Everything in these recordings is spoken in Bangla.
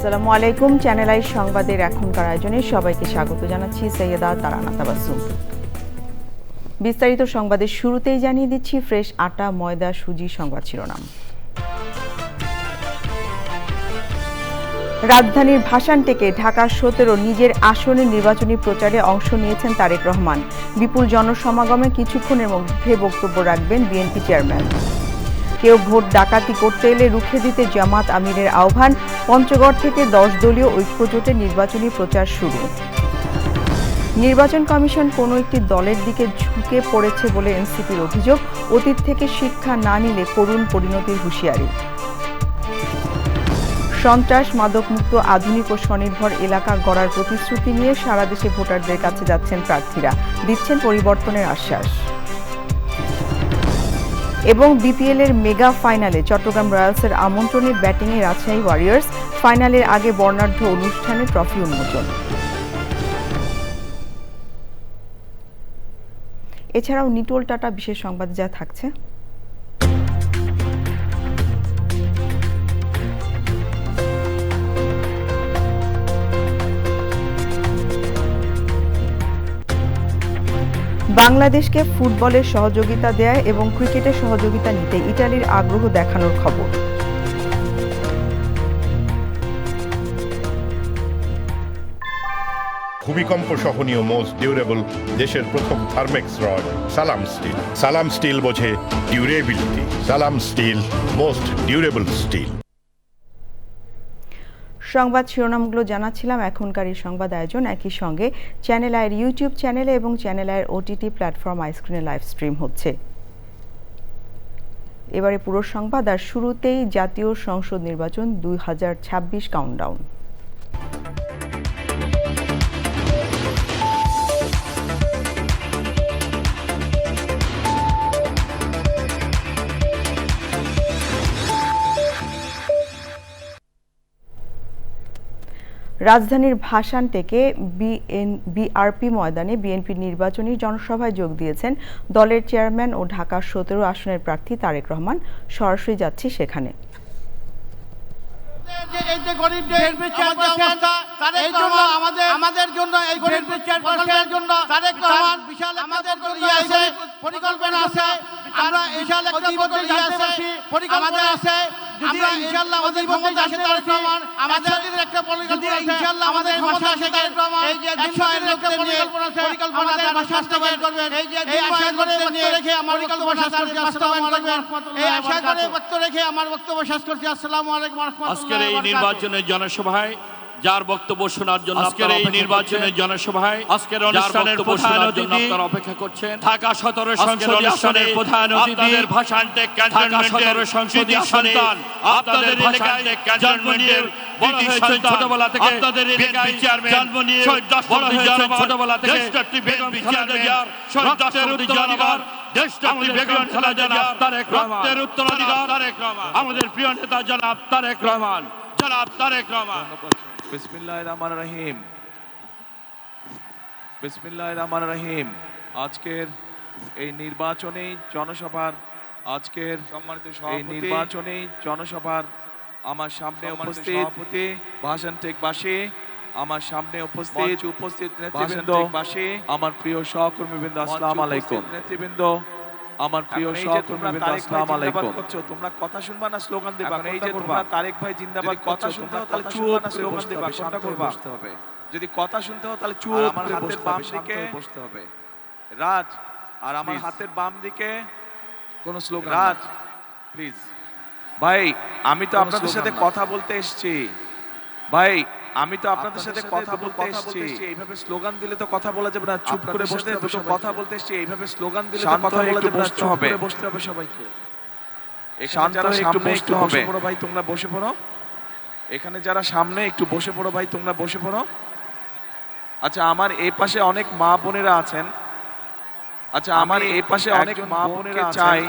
আসসালামু আলাইকুম। চ্যানেল আই সংবাদের এখনকার আয়োজনে সবাইকে স্বাগত জানাচ্ছি সৈয়দা তারানা তাবাসসুম। বিস্তারিত সংবাদের শুরুতেই জানিয়ে দিচ্ছি ফ্রেশ আটা, ময়দা, সুজি সংবাদ শিরোনাম। রাজধানীর ভাসানটেকে ঢাকা 17 নিজের আসনে নির্বাচনী প্রচারে অংশ নিয়েছেন তারেক রহমান। বিপুল জনসমাগমে কিছুক্ষণের মধ্যে বক্তব্য রাখবেন বিএনপি চেয়ারম্যান। কেউ ভোট ডাকাতি করতে এলে রুখে দিতে জামাত আমিরের আহ্বান। পঞ্চগড় থেকে 10 দলীয় ঐক্যজোটে নির্বাচনী প্রচার শুরু। নির্বাচন কমিশন কোনো একটি দলের দিকে ঝুঁকে পড়েছে বলে এনসিপির অভিযোগ। অতীত থেকে শিক্ষা না নিলে করুণ পরিণতির হুঁশিয়ারি। সন্ত্রাস মাদকমুক্ত আধুনিক ও স্বনির্ভর এলাকা গড়ার প্রতিশ্রুতি নিয়ে সারা দেশে ভোটারদের কাছে যাচ্ছেন প্রার্থীরা, দিচ্ছেন পরিবর্তনের আশ্বাস। এবং বিপিএল এর মেগা ফাইনালে চট্টগ্রাম রয়্যালসের আমন্ত্রণে ব্যাটিংয়ে রাজশাহী ওয়ারিয়র্স। ফাইনালের আগে বর্ণাঢ্য অনুষ্ঠানে ট্রফি উন্মোচন। এছাড়াও নিটোল টাটা বিশেষ সংবাদে যা থাকছে। বাংলাদেশকে ফুটবলের সহযোগিতা দেয়া এবং ক্রিকেটের সহযোগিতা নিতে ইতালির আগ্রহ দেখানোর খবর। ভূমিকম্প সহনীয় মোস্ট ডিউরেবল দেশের প্রথম থার্মেক্স রড সালাম স্টিল। সালাম স্টিল বোঝে ডিউরেবিলিটি। সালাম স্টিল, মোস্ট ডিউরেবল স্টিল। সংবাদ শিরোনামগুলো জানাচ্ছিলাম। এখনকার এই সংবাদ আয়োজন একই সঙ্গে চ্যানেল আইয়ের ইউটিউব চ্যানেলে এবং চ্যানেল আইয়ের ওটিটি প্ল্যাটফর্ম আইস্ক্রিনে লাইভ স্ট্রিম হচ্ছে। এবারে পুরো সংবাদ। আর শুরুতেই জাতীয় সংসদ নির্বাচন 2026 কাউন্টডাউন। রাজধানীর ভাসানটেকে বিআরপি ময়দানে বিএনপির নির্বাচনী জনসভায় যোগ দিয়েছেন দলের চেয়ারম্যান ও ঢাকা 17 আসনের প্রার্থী তারেক রহমান। সরাসরি যাচ্ছি সেখানে। পরিকল্পনা আছে, আমরা বিশাল একটা পরিকল্পনা আছে। আমরা ইনশাআল্লাহ আমাদের ক্ষমতা আসে তারেক রহমান, আমাদের একটা পরিকল্পনা আছে। ইনশাআল্লাহ আমাদের ক্ষমতা আসে তারেক রহমান, এই যে 100 এর একটা পরিকল্পনা আছে, আমাদের বাস্তবায়ন করবেন। এই যে আশা করে বক্তব্য রেখে আমার বক্তব্য শেষ করছি। আসসালামু আলাইকুম। এই আশা করে বক্তব্য রেখে আমার বক্তব্য শেষ করছি। আসসালামু আলাইকুম ওয়া রাহমাতুল্লাহি। আজকের এই নির্বাচনের জনসভায় যার বক্তব্য শোনার জন্য আজকের এই নির্বাচনের জনসভায় আজকের অনুষ্ঠানের প্রধান অতিথি আপনারা অপেক্ষা করছেন ঢাকা 17 সংসদীয় আসনের প্রধান অতিথি, আপনাদের ভাষান্টেক ক্যান্টনমেন্টের সংসদীয় সন্তান, আপনাদের এলাকায় ক্যান্টনমেন্টের বড় হয়েছে ছোটবেলা থেকে, আপনাদের এলাকায় জন্ম নিয়ে বড় হয়েছে ছোটবেলা থেকে, দেশটি বেগম খালেদা জিয়ার রক্তের উত্তরাধিকার, দেশটি বেগম খালেদা জিয়ার রক্তের উত্তরাধিকার তারেক রহমান, আমাদের প্রিয় নেতা জনাব তারেক রহমান, জনাব তারেক রহমান। বিসমিল্লাহির রহমানির রহিম। বিসমিল্লাহির রহমানির রহিম। আজকের এই নির্বাচনী জনসভার সম্মানিত এই নির্বাচনী জনসভার আমার সামনে উপস্থিত সভাপতি ভাষান্টেকবাসী, আমার সামনে উপস্থিত নেতৃবৃন্দ, আমার প্রিয় সহকর্মীবৃন্দ, আসসালামু আলাইকুম। নেতৃবৃন্দ, আমার প্রিয় সহকর্মীবৃন্দ, আসসালামু আলাইকুম। তোমরা কথা শুনবা না স্লোগান দিবা? এই যে তোমরা তারেক ভাই জিন্দাবাদ কথা শুনতে হবে তাহলে চুপ করে স্লোগান দিবা, শান্ত করে বসতে হবে। যদি কথা শুনতে হয় তাহলে চুপ করে হাতের বাম দিকে বসতে হবে। রাজ, আর আমার হাতের বাম দিকে কোন স্লোগান। Raj please. ভাই আমি তো আপনাদের সাথে কথা বলতে এসেছি। ভাই আমি তো আপনাদের সাথে কথা বলতে এসেছি। এইভাবে স্লোগান দিলে তো কথা বলা যাবে না। চুপ করে বসতে হবে। কথা বলতে এসেছি, এইভাবে স্লোগান দিলে তো কথা বলা যাবে না। চুপ করে বসতে হবে সবাইকে। শান্ত হয়ে একটু বসতে হবে। ভাই তোমরা বসে পড়ো। এখানে যারা সামনে একটু বসে পড়ো ভাই, তোমরা বসে পড়ো। আচ্ছা আমার এই পাশে অনেক মা বোনেরা আছেন। চাই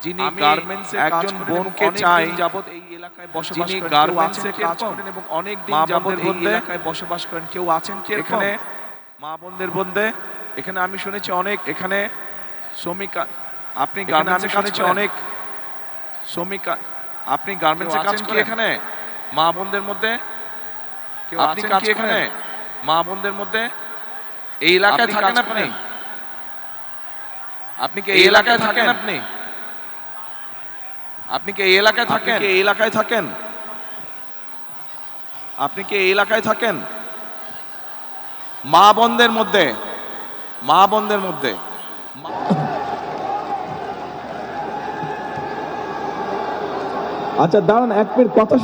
যিনি গার্মেন্টসে একজন বোনকে চাই যাবত এই এলাকায় বসবাস করেন, গার্মেন্টসে কাজ করেন এবং অনেক দিন যাবত এই এলাকায় বসবাস করেন। কেউ আছেন কি এখানে? মা বোনদের বন্ধে এখানে আমি শুনেছি অনেক এখানে শ্রমিক। আপনি গার্মেন্টসে কাজ করেন? অনেক শ্রমিক। আপনি গার্মেন্টসে কাজ করেন এখানে? মা বোনদের মধ্যে কেউ আপনি কাজ এখানে মা বোনদের মধ্যে এই এলাকায় থাকেন আপনি? আপনি কি এই এলাকায় থাকেন? আপনি কি এই এলাকায় থাকেন? এই এলাকায় থাকেন? আপনি কি এই এলাকায় থাকেন? মা বোনদের মধ্যে আচ্ছা দাঁড়ান, এক মিনিট, কথা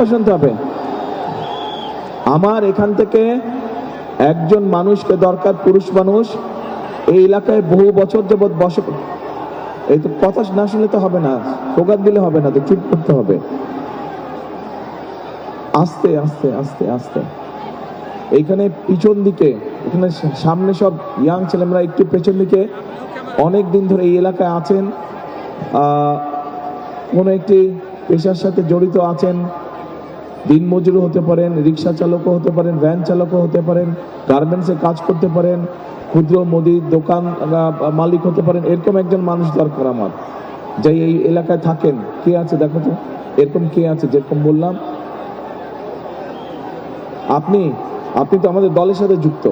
শুনতে হবে। আমার এখান থেকে একজন মানুষকে দরকার, পুরুষ মানুষ, এই এলাকায় বহু বছর যাবৎ এই তো কথা না শুনলে তো হবে না, সোগাত দিলে হবে না, তো চুপ করতে হবে। আস্তে আস্তে আস্তে আস্তে। এইখানে পিছন দিকে, এখানে সামনে সব ইয়াং ছেলেমেয়েরা, একটু পেছন দিকে অনেক দিন ধরে এই এলাকায় আছেন, কোনো একটি পেশার সাথে জড়িত আছেন, দিনমজুর হতে পারেন, রিক্সা চালকও হতে পারেন, ভ্যান চালকও হতে পারেন, গার্মেন্টসে কাজ করতে পারেন, ক্ষুদ্র মুদির দোকান মালিক হতে পারেন। এরকম একজন মানুষ দরকার আমার, যে এই এলাকায় থাকেন। কে আছে দেখো তো, এরকম কে আছে? যেরকম বললাম, আপনি তো আমাদের দলের সাথে যুক্ত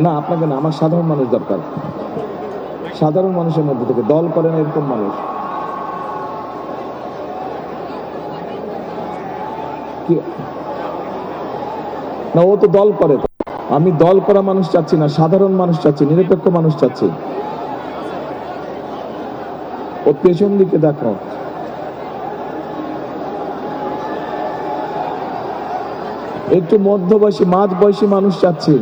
না। আপনাকে না, আমার সাধারণ মানুষ দরকার, সাধারণ মানুষের মধ্যে থেকে, দল করেন এরকম মানুষ। না, ও তো দল করে। আমি দল করা মানুষ চাচ্ছি না, সাধারণ মানুষ চাচ্ছি, নিরপেক্ষ মানুষ চাচ্ছি। ও পেছন দিকে দেখো, একটু মধ্যবয়সী, মাঝ বয়সী মানুষ চাচ্ছি।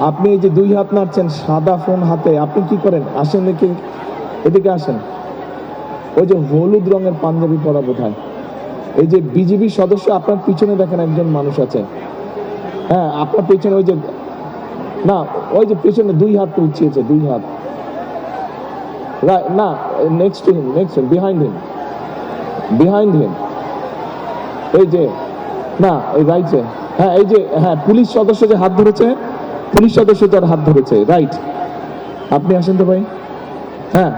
আপনি এই যে দুই হাত নাড়ছেন, সাদা ফোন হাতে, আপনি কি করেন? আসেন দেখি, এদিকে আসেন। ওই যে হলুদ রঙের পাঞ্জাবি পরা বোধহয়, এই যে বিজেপি সদস্য, আপনার পিছনে দেখেন একজন মানুষ আছে। হ্যাঁ, আপনার পিছনে ওই যে, না ওই যে পিছনে দুই হাত উঠিয়েছে, দুই হাত। না, next to him, behind him. এই যে, না এই রাইটে, হ্যাঁ এই যে, হ্যাঁ পুলিশ সদস্য যে হাত ধরেছে, পুলিশ সদস্য যার হাত ধরেছে, রাইট। আপনি আসেন তো ভাই। হ্যাঁ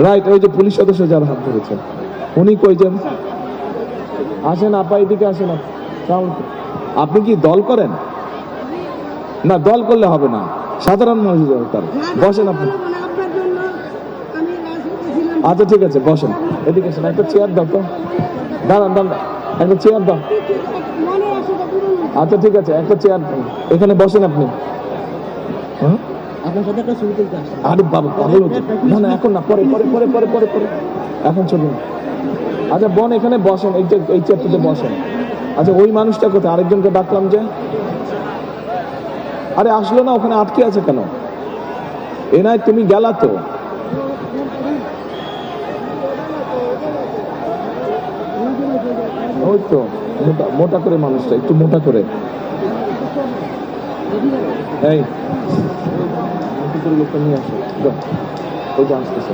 রাইট, ওই যে পুলিশ সদস্য যার হাত ধরেছে, উনি কইছেন। আসেন আপা, এদিকে আসেন। আপনি কি দল করেন? না, দল করলে হবে না, সাধারণ মানুষ দরকার। বসেন আপনি। আচ্ছা ঠিক আছে, বসেন, এদিকে আসেন। একটা চেয়ার দাও তো, দাঁড়ান, একটা চেয়ার দাও। আচ্ছা ঠিক আছে, একটা চেয়ার এখানে বসেন আপনি। আরে বাবা, পাগল হচ্ছে না, এখন না, পরে, এখন চলুন। আচ্ছা বোন, এখানে বসেন, এই চেয়ারটাতে বসেন। আচ্ছা ওই মানুষটা কোথায়? আরেকজনকে ডাকলাম যে, আরে আসলো না, ওখানে আটকে আছে কেন? এ নাই, তুমি গেলা তো। ওই তো মোটা করে মানুষটা, একটু মোটা করে। এই লোকটা নিয়ে আসো, ওই যে আসতেছে।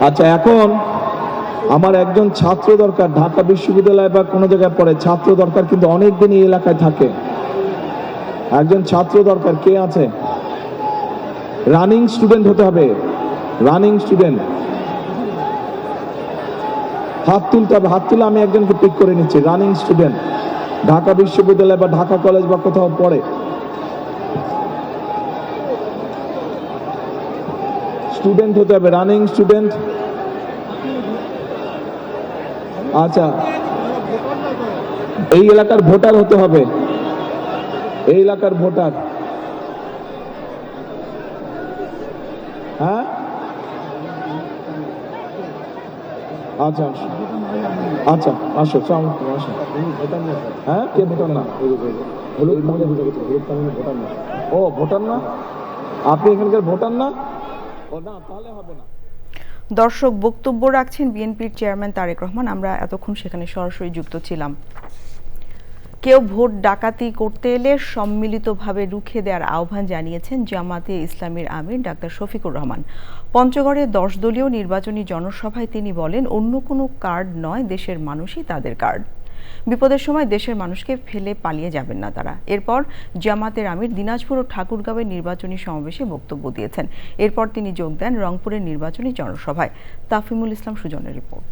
আচ্ছা, এখন আমার একজন ছাত্র দরকার, ঢাকা বিশ্ববিদ্যালয় বা কোনো জায়গায় পড়ে, ছাত্র দরকার, কিন্তু অনেকদিন এই এলাকায় থাকে। একজন ছাত্র দরকার, কে আছে? রানিং স্টুডেন্ট হতে হবে, রানিং স্টুডেন্ট। হাত তুলতে হবে, হাত তুলে আমি একজনকে পিক করে নিচ্ছি। রানিং স্টুডেন্ট, ঢাকা বিশ্ববিদ্যালয় বা ঢাকা কলেজ বা কোথাও পড়ে, স্টুডেন্ট হতে হবে, রানিং স্টুডেন্ট। আচ্ছা, এই এলাকার ভোটার হতে হবে, এই এলাকার ভোটার। হ্যাঁ আচ্ছা আচ্ছা, আসো, আসো। হ্যাঁ, কে ভোটার না? ও ভোটার না, আপনি এখানকার ভোটার না? ও না, তাহলে হবে না। দর্শক, বক্তব্য রাখছেন বিএনপির চেয়ারম্যান তারেক রহমান। আমরা এতক্ষণ সেখানে সরাসরি যুক্ত ছিলাম। কেউ ভোট ডাকাতি করতে এলে সম্মিলিতভাবে রুখে দেওয়ার আহ্বান জানিয়েছেন জামাতে ইসলামীর আমির ডাক্তার শফিকুর রহমান। পঞ্চগড়ে 10 দলীয় নির্বাচনী জনসভায় তিনি বলেন, অন্য কোনো কার্ড নয়, দেশের মানুষই তাদের কার্ড। বিপদের সময় দেশের মানুষকে ফেলে পালিয়ে যাবেন না তারা। এরপর জামাতের আমির দিনাজপুর ও ঠাকুরগাঁওয়ের নির্বাচনী সমাবেশে বক্তব্য দিয়েছেন। এরপর তিনি যোগ দেন রংপুরের নির্বাচনী জনসভায়। তাফিমুল ইসলাম সুজনের রিপোর্ট।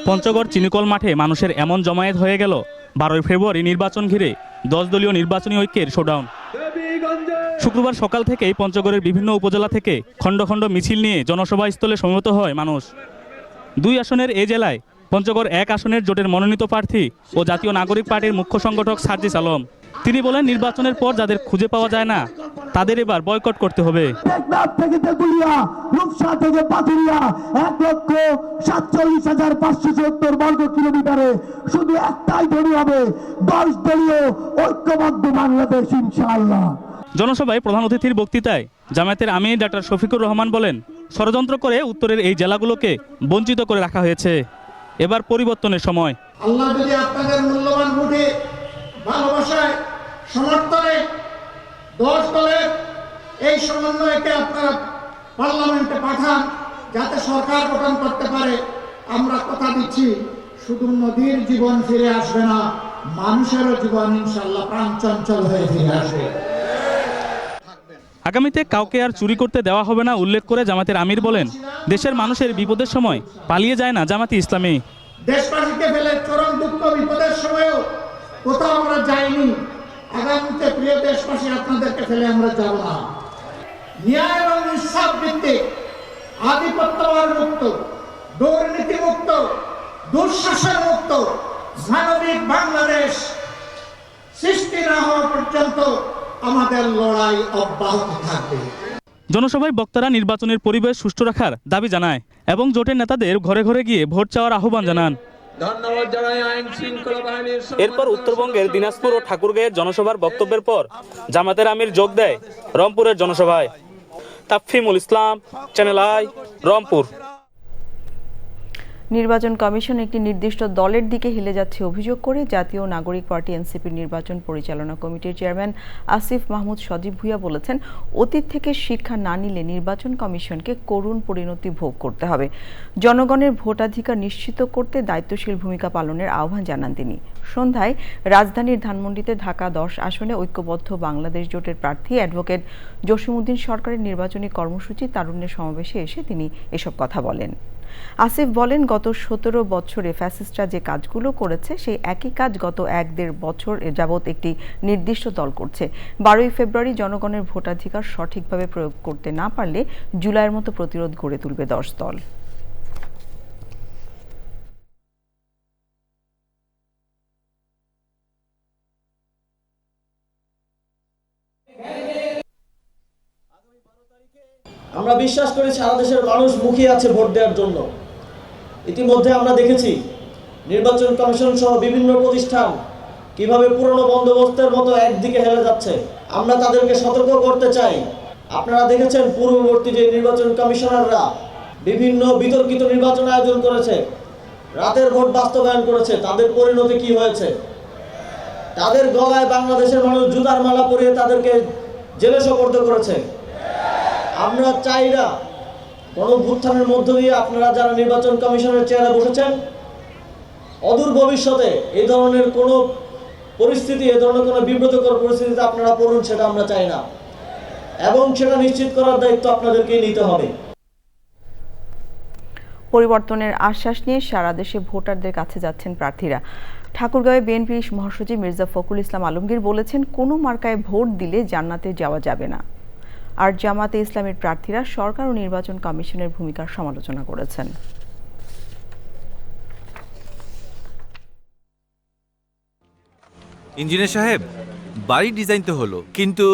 পঞ্চগড় চিনিকল মাঠে মানুষের এমন জমায়েত হয়ে গেল 12 ফেব্রুয়ারি নির্বাচন ঘিরে 10 দলীয় নির্বাচনী ঐক্যের শোডাউন। শুক্রবার সকাল থেকেই পঞ্চগড়ের বিভিন্ন উপজেলা থেকে খণ্ড খণ্ড মিছিল নিয়ে জনসভাস্থলে সমবেত হয় মানুষ। 2 আসনের এই জেলায় পঞ্চগড় 1 আসনের জোটের মনোনীত প্রার্থী ও জাতীয় নাগরিক পার্টির মুখ্য সংগঠক সার্জিস আলম। তিনি বলেন, নির্বাচনের পর যাদের খুঁজে পাওয়া যায় না তাদের এবার বয়কট করতে হবে। শুধু একটাই ধনী হবে, 10 দলীয় ঐক্যবদ্ধ বাংলাদেশ ইনশাআল্লাহ। জনসভায় প্রধান অতিথির বক্তৃতায় জামায়াতের আমির ডাক্তার শফিকুর রহমান বলেন, ষড়যন্ত্র করে উত্তরের এই জেলাগুলোকে বঞ্চিত করে রাখা হয়েছে। এবার পরিবর্তনের সময়। আল্লাহ যদি আপনাদের মূল্যবান ভোটে, ভালোবাসায়, সমর্থনে 10 দলের এই সমন্বয়কে আপনারা পার্লামেন্টে পাঠান, যাতে সরকার গঠন করতে পারে। আমরা কথা দিচ্ছি, শুধু নদীর জীবন ফিরে আসবে না, মানুষেরও জীবন ইনশাআল্লাহ প্রাণচঞ্চল হয়ে ফিরে আসবে। আগামীতে কাউকে আর চুরি করতে দেওয়া হবে না উল্লেখ করে জামাতের আমির বলেন, দেশের মানুষের বিপদের সময় পালিয়ে যায় না জামাতে ইসলামী। দেশবাসীকে ফেলে চরম দুঃখ বিপদের সময়ও কোথাও আমরা যাইনি। আগামীতে প্রিয় দেশবাসী, আপনাদেরকে ফেলে আমরা যাব না। ন্যায় এবং ইনসাফ ভিত্তিক, আধিপত্যবাদ মুক্ত, দুর্নীতি মুক্ত, দুঃশাসন মুক্ত মানবিক বাংলাদেশ সৃষ্টি না হওয়া পর্যন্ত আমাদের লড়াই অব্যাহত থাকবে। জনসভায় বক্তারা নির্বাচনের পরিবেশ সুষ্ঠু রাখার দাবি জানায় এবং জোটের নেতাদের ঘরে ঘরে গিয়ে ভোট চাওয়ার আহ্বান জানান। এরপর উত্তরবঙ্গের দিনাজপুর ও ঠাকুরগাঁয়ের জনসভার বক্তব্যের পর জামাতের আমির যোগ দেয় রংপুরের জনসভায়। তাফিমুল ইসলাম, চ্যানেল আই, রংপুর। নির্বাচন কমিশন একটি নির্দিষ্ট দলের দিকে হেলে যাচ্ছে অভিযোগ করে জাতীয় নাগরিক পার্টি এনসিপির নির্বাচন পরিচালনা কমিটির চেয়ারম্যান আসিফ মাহমুদ সজীব ভুঁইয়া বলেছেন, অতীত থেকে শিক্ষা না নিলে নির্বাচন কমিশনকে করুণ পরিণতি ভোগ করতে হবে। জনগণের ভোটাধিকার নিশ্চিত করতে দায়িত্বশীল ভূমিকা পালনের আহ্বান জানান তিনি। সন্ধ্যায় রাজধানীর ধানমন্ডিতে ঢাকা 10 আসনে ঐক্যবদ্ধ বাংলাদেশ জোটের প্রার্থী অ্যাডভোকেট জসিমউদ্দিন সরকারের নির্বাচনী কর্মসূচি তারুণ্যের সমাবেশে এসে তিনি এসব কথা বলেন। আসিফ বলেন, গত 17 বছরে ফ্যাসিস্টরা যে কাজগুলো করেছে সেই একই কাজ গত 1-1.5 বছর যাবৎ একটি নির্দিষ্ট দল করছে। 12 ফেব্রুয়ারি জনগণের ভোটাধিকার সঠিকভাবে প্রয়োগ করতে না পারলে জুলাইয়ের মতো প্রতিরোধ গড়ে তুলবে 10 দল। আমরা বিশ্বাস করি সারা দেশের মানুষ মুখিয়ে আছে ভোট দেওয়ার জন্য। ইতিমধ্যে আমরা দেখেছি নির্বাচন কমিশন সহ বিভিন্ন প্রতিষ্ঠান কিভাবে পুরনো বন্দোবস্তের মতো একদিকে হেলে যাচ্ছে। আমরা তাদেরকে সতর্ক করতে চাই। আপনারা দেখেছেন পূর্ববর্তী যে নির্বাচন কমিশনাররা বিভিন্ন বিতর্কিত নির্বাচন আয়োজন করেছে, রাতের ভোট বাস্তবায়ন করেছে, তাদের পরিণতি কি হয়েছে। তাদের গলায় বাংলাদেশের মানুষ জুতার মালা পরিয়ে তাদেরকে জেলে সোপর্দ করেছে। আমরা চাই না গণঅভ্যুত্থানের মধ্য দিয়ে আপনারা যারা নির্বাচন কমিশনের চেয়ারে বসেছেন, অদূর ভবিষ্যতে এই ধরনের কোনো পরিস্থিতি, এই ধরনের কোনো বিব্রতকর পরিস্থিতিতে আপনারা পড়ুন, সেটা আমরা চাই না। এবং সেটা নিশ্চিত করার দায়িত্ব আপনাদেরকেই নিতে হবে। পরিবর্তনের আশ্বাস নিয়ে সারা দেশে ভোটারদের কাছে যাচ্ছেন প্রার্থীরা। ঠাকুরগাঁওয়ে বিএনপি মহাসচিব মির্জা ফখরুল ইসলাম আলমগীর বলেছেন, কোনো মার্কায় ভোট দিলে জান্নাতে যাওয়া যাবে না। আর জামাতে ইসলামের প্রার্থীরা সরকার ও নির্বাচন কমিশনের ভূমিকার সমালোচনা করেছেন। ইঞ্জিনিয়ার সাহেব, বাড়ির ডিজাইন তো হলো, কিন্তু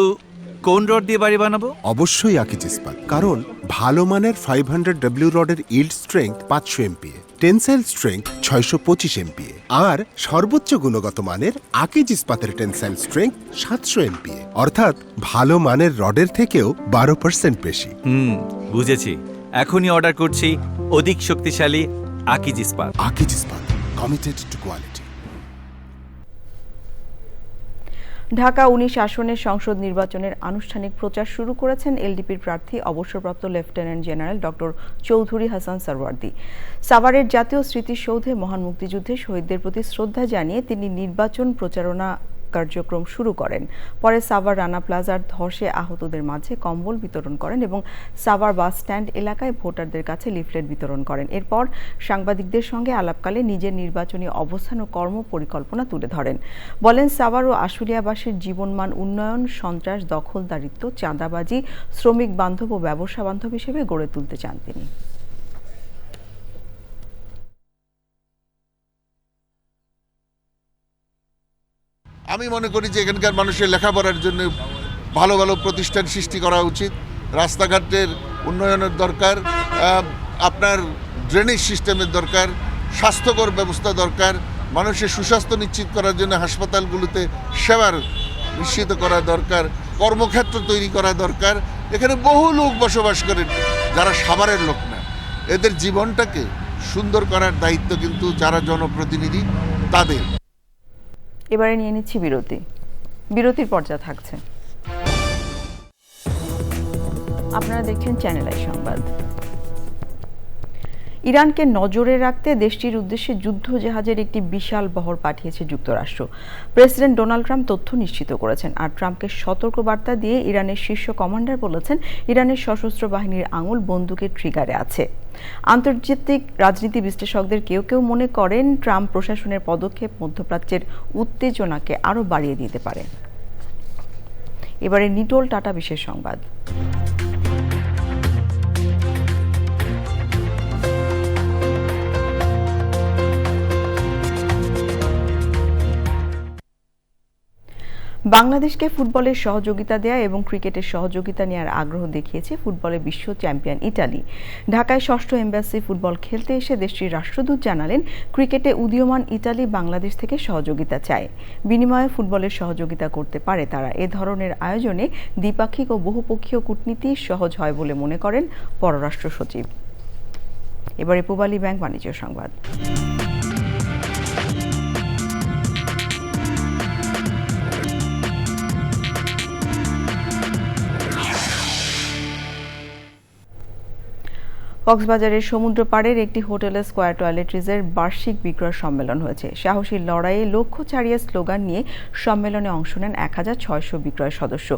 কোন রড দিয়ে বাড়ি বানাবো? অবশ্যই আকিজ ইস্পাত, কারণ ভালো মানের 500W রডের yield strength 500 MPa, tensile strength 625 MPa আর সর্বোচ্চ গুণগত মানের আকিজ ইস্পাতের টেনসাইল স্ট্রেংথ 700 MPa, অর্থাৎ ভালো মানের রডের থেকেও 12% বেশি। বুঝেছি, এখনই অর্ডার করছি অধিক শক্তিশালী আকিজ ইস্পাত। আকিজ ইস্পাত, কমিটেড টু কোয়ালিটি। ঢাকা ১৯ আসনের সংসদ নির্বাচনের আনুষ্ঠানিক প্রচার শুরু করেছেন এলডিপির প্রার্থী অবসরপ্রাপ্ত lieutenant general doctor Chowdhury Hasan Suhrawardy. সাভারের জাতীয় স্মৃতিসৌধে মহান মুক্তিযুদ্ধে শহীদদের প্রতি শ্রদ্ধা জানিয়ে তিনি নির্বাচন প্রচারণা কার্যক্রম শুরু করেন। পরে সাভার রানা প্লাজার ধসে আহতদের মাঝে কম্বল বিতরণ করেন এবং সাভার বাস স্ট্যান্ড এলাকায় ভোটারদের কাছে লিফলেট বিতরণ করেন। এরপর সাংবাদিকদের সঙ্গে আলাপকালে নিজের নির্বাচনী অবস্থান ও কর্মপরিকল্পনা তুলে ধরেন। বলেন, সাভার ও আশুলিয়াবাসীর জীবনমান উন্নয়ন, সন্ত্রাস, দখলদারিত্ব, চাঁদাবাজি, শ্রমিক বান্ধব ও ব্যবসা বান্ধব হিসেবে গড়ে তুলতে চান তিনি। আমি মনে করি যে এখানকার মানুষের লেখাপড়ার জন্য ভালো ভালো প্রতিষ্ঠান সৃষ্টি করা উচিত। রাস্তাঘাটের উন্নয়নের দরকার, আপনার ড্রেনেজ সিস্টেমের দরকার, স্বাস্থ্যকর ব্যবস্থা দরকার, মানুষের সুস্বাস্থ্য নিশ্চিত করার জন্য হাসপাতালগুলোতে সেবার নিশ্চিত করা দরকার, কর্মক্ষেত্র তৈরি করা দরকার। এখানে বহু লোক বসবাস করেন যারা সাভারের লোক না। এদের জীবনটাকে সুন্দর করার দায়িত্ব কিন্তু যারা জনপ্রতিনিধি তাদের। এবারে নিয়ে নিচ্ছি বিরতি। বিরতির পর্যায়ে থাকছে। আপনারা দেখছেন চ্যানেল আই সংবাদ। ইরানকে নজরে রাখতে দেশটির উদ্দেশ্যে যুদ্ধ জাহাজের একটি বিশাল বহর পাঠিয়েছে যুক্তরাষ্ট্র। প্রেসিডেন্ট ডোনাল্ড ট্রাম্প তথ্য নিশ্চিত করেছেন। আর ট্রাম্পকে সতর্কবার্তা দিয়ে ইরানের শীর্ষ কমান্ডার বলেছেন, ইরানের সশস্ত্র বাহিনীর আঙুল বন্দুকের ট্রিগারে আছে। আন্তর্জাতিক রাজনীতি বিশ্লেষকদের কেউ কেউ মনে করেন, ট্রাম্প প্রশাসনের পদক্ষেপ মধ্যপ্রাচ্যের উত্তেজনাকে আরও বাড়িয়ে দিতে পারে। এবারে নিটোল টাটা বিশেষ সংবাদ। বাংলাদেশকে ফুটবলের সহযোগিতা দেয়া এবং ক্রিকেটের সহযোগিতা নেওয়ার আগ্রহ দেখিয়েছে ফুটবলে বিশ্ব চ্যাম্পিয়ন ইতালি। ঢাকায় ষষ্ঠ এম্বাসি ফুটবল খেলতে এসে দেশটির রাষ্ট্রদূত জানালেন, ক্রিকেটে উদীয়মান ইতালি বাংলাদেশ থেকে সহযোগিতা চায়, বিনিময়ে ফুটবলের সহযোগিতা করতে পারে তারা। এ ধরনের আয়োজনে দ্বিপাক্ষিক ও বহুপক্ষীয় কূটনীতি সহজ হয় বলে মনে করেন পররাষ্ট্র সচিব। এবারে পূবালী ব্যাংক বাণিজ্য সংবাদ। কক্সবাজারের সমুদ্র পাড়ের একটি হোটেলে স্কয়ার টয়লেট্রিজের বার্ষিক বিক্রয় সম্মেলন হয়েছে। সাহসী লড়াইয়ে লক্ষ্য ছাড়িয়ে স্লোগান নিয়ে সম্মেলনে অংশ নেন ১৬০০ বিক্রয় সদস্য।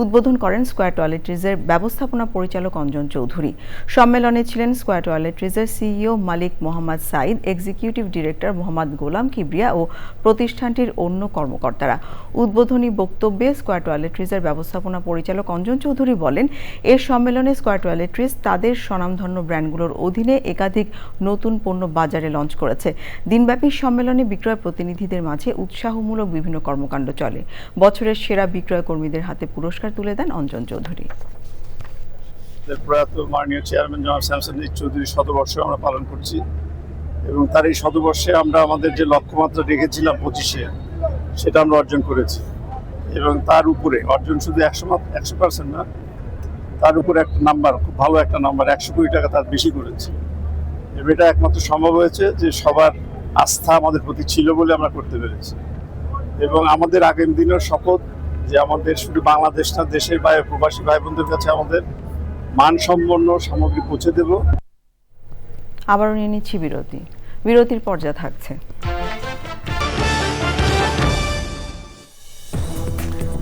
উদ্বোধন করেন স্কয়ার টয়লেট্রিজের ব্যবস্থাপনা পরিচালক অঞ্জন চৌধুরী। সম্মেলনে ছিলেন স্কয়ার টয়লেট্রিজের সিইও মালিক মোহাম্মদ সাইদ, এক্সিকিউটিভ ডিরেক্টর মোহাম্মদ গোলাম কিবরিয়া ও প্রতিষ্ঠানটির অন্য কর্মকর্তারা। উদ্বোধনী বক্তব্যে স্কয়ার টয়লেট্রিজের ব্যবস্থাপনা পরিচালক অঞ্জন চৌধুরী বলেন, এ সম্মেলনে স্কয়ার টয়লেট্রিজ তাদের স্বনামধন্য ব্র্যান্ডগুলোর অধীনে একাধিক নতুন পণ্য বাজারে লঞ্চ করেছে। দিনব্যাপী সম্মেলনে বিক্রয় প্রতিনিধিদের মাঝে উৎসাহমূলক বিভিন্ন কর্মকাণ্ড চলে। বছরের সেরা বিক্রয় কর্মীদের হাতে পুরস্কার তুলে দেন অঞ্জন চৌধুরী। প্রয়াত মাননীয় চেয়ারম্যান জনাব শামসুল চৌধুরী শতবর্ষ আমরা পালন করছি এবং তার এই শতবর্ষে আমরা আমাদের যে লক্ষ্যমাত্রা রেখেছিলাম 25-এ, সেটা আমরা অর্জন করেছি এবং তার উপরে অর্জন শুধু 100% না, তার উপরে একটা নাম্বার, খুব ভালো একটা নাম্বার, 100 কোটি টাকা তার বেশি করেছে। এটা একমাত্র সম্ভব হয়েছে যে সবার আস্থা আমাদের প্রতি ছিল বলে আমরা করতে পেরেছি এবং আমাদের আগামী দিনের শপথ যে আমাদের শুধু বাংলাদেশ না, দেশের বাইরে প্রবাসী ভাই বোনদের কাছে আমাদের মানসম্পন্ন সামগ্রী পৌঁছে দেব। আবারও নিয়ে নিচ্ছি বিরতি। বিরতির পর্যায়ে থাকছে।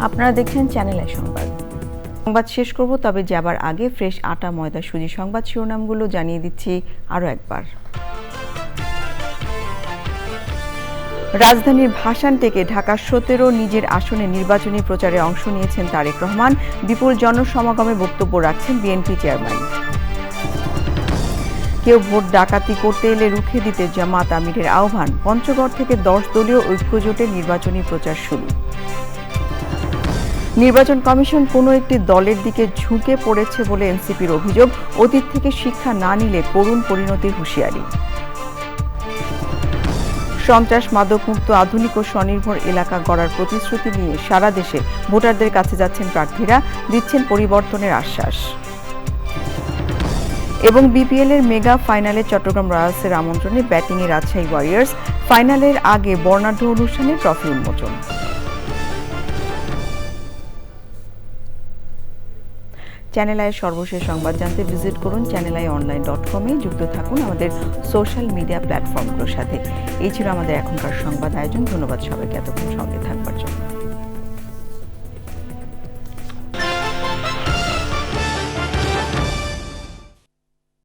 আপনারা দেখছেন চ্যানেল আই সংবাদ। সংবাদ শেষ করব, তবে যাবার আগে ফ্রেশ আটা ময়দা সুজি সংবাদ শিরোনামগুলো জানিয়ে দিচ্ছি আরও একবার। রাজধানীর ভাসান থেকে ঢাকা 17 নিজের আসনে নির্বাচনী প্রচারে অংশ নিয়েছেন তারেক রহমান। বিপুল জনসমাগমে বক্তব্য রাখছেন বিএনপি চেয়ারম্যান। কেউ ভোট ডাকাতি করতে এলে রুখে দিতে জামাত আমিরের আহ্বান। পঞ্চগড় থেকে 10 দলীয় ঐক্যজোটের নির্বাচনী প্রচার শুরু। নির্বাচন কমিশন কোনো একটি দলের দিকে ঝুঁকে পড়েছে বলে এনসিপির অভিযোগ। অতীত থেকে শিক্ষা না নিলে করুণ পরিণতির হুঁশিয়ারি। সন্ত্রাস মাদকমুক্ত আধুনিক ও স্বনির্ভর এলাকা গড়ার প্রতিশ্রুতি নিয়ে সারা দেশে ভোটারদের কাছে যাচ্ছেন প্রার্থীরা, দিচ্ছেন পরিবর্তনের আশ্বাস। এবং বিপিএল এর মেগা ফাইনালে চট্টগ্রাম রয়্যালসের আমন্ত্রণে ব্যাটিংয়ে রাজশাহী ওয়ারিয়র্স। ফাইনালের আগে বর্ণাঢ্য অনুষ্ঠানে ট্রফি উন্মোচন। চ্যানেল আইয়ের সর্বশেষ সংবাদ জানতে ভিজিট করুন channelionline.com এ। যুক্ত থাকুন আমাদের সোশ্যাল মিডিয়া প্ল্যাটফর্মগুলোর সাথে। এই ছিল আমাদের এখনকার সংবাদ আয়োজন। ধন্যবাদ সবাইকে এতক্ষণ সঙ্গে থাকবার জন্য।